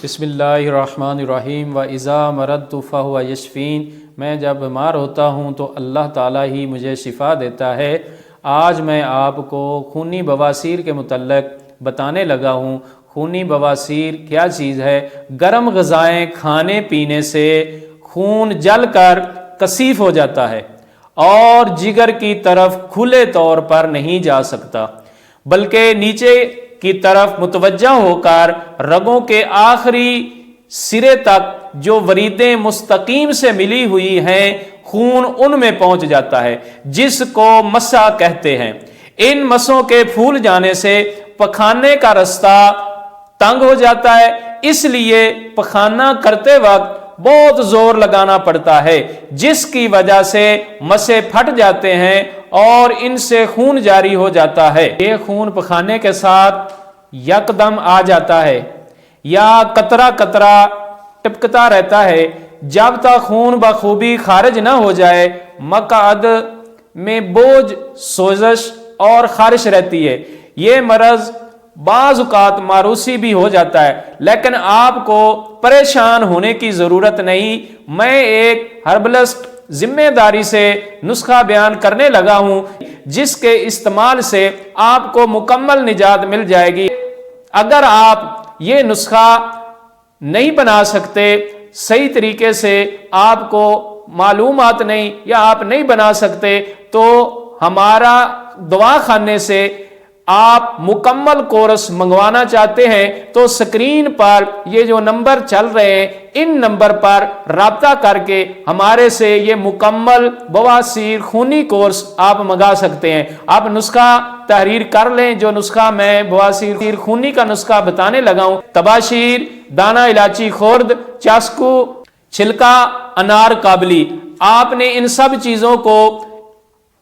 بسم اللہ الرحمن الرحیم وَإِذَا مَرَضْتُ فَهُوَ يَشْفِينِ۔ میں جب بیمار ہوتا ہوں تو اللہ تعالیٰ ہی مجھے شفا دیتا ہے۔ آج میں آپ کو خونی بواسیر کے متعلق بتانے لگا ہوں۔ خونی بواسیر کیا چیز ہے؟ گرم غذائیں کھانے پینے سے خون جل کر کثیف ہو جاتا ہے اور جگر کی طرف کھلے طور پر نہیں جا سکتا، بلکہ نیچے کی طرف متوجہ ہو کر رگوں کے آخری سرے تک جو وریدیں مستقیم سے ملی ہوئی ہیں خون ان میں پہنچ جاتا ہے، جس کو مسا کہتے ہیں۔ ان مسوں کے پھول جانے سے پخانے کا رستہ تنگ ہو جاتا ہے، اس لیے پخانہ کرتے وقت بہت زور لگانا پڑتا ہے، جس کی وجہ سے مسے پھٹ جاتے ہیں اور ان سے خون جاری ہو جاتا ہے۔ یہ خون پخانے کے ساتھ یکدم آ جاتا ہے یا قطرہ قطرہ ٹپکتا رہتا ہے جب تک خون بخوبی خارج نہ ہو جائے۔ مقعد میں بوجھ، سوزش اور خارش رہتی ہے۔ یہ مرض بعض اوقات ماروثی بھی ہو جاتا ہے، لیکن آپ کو پریشان ہونے کی ضرورت نہیں۔ میں ایک ہربلسٹ ذمہ داری سے نسخہ بیان کرنے لگا ہوں جس کے استعمال سے آپ کو مکمل نجات مل جائے گی۔ اگر آپ یہ نسخہ نہیں بنا سکتے صحیح طریقے سے، آپ کو معلومات نہیں یا آپ نہیں بنا سکتے، تو ہمارا دواخانے سے آپ مکمل کورس منگوانا چاہتے ہیں تو سکرین پر یہ جو نمبر چل رہے ہیں ان نمبر پر رابطہ کر کے ہمارے سے یہ مکمل بواسیر خونی کورس آپ منگا سکتے ہیں۔ آپ نسخہ تحریر کر لیں، جو نسخہ میں بواسیر خونی کا نسخہ بتانے لگا ہوں۔ تباشیر، دانہ الائچی خرد، چاسکو، چھلکا انار کابلی، آپ نے ان سب چیزوں کو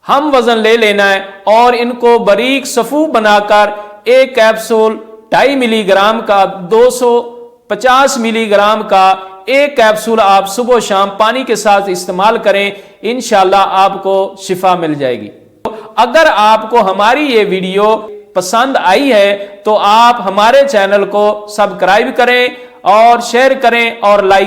ہم وزن لے لینا ہے اور ان کو باریک صفوف بنا کر ایک کیپسول 2.5 ملی گرام کا، 250 ملی گرام کا ایک کیپسول آپ صبح و شام پانی کے ساتھ استعمال کریں، انشاءاللہ آپ کو شفا مل جائے گی۔ اگر آپ کو ہماری یہ ویڈیو پسند آئی ہے تو آپ ہمارے چینل کو سبسکرائب کریں اور شیئر کریں اور لائک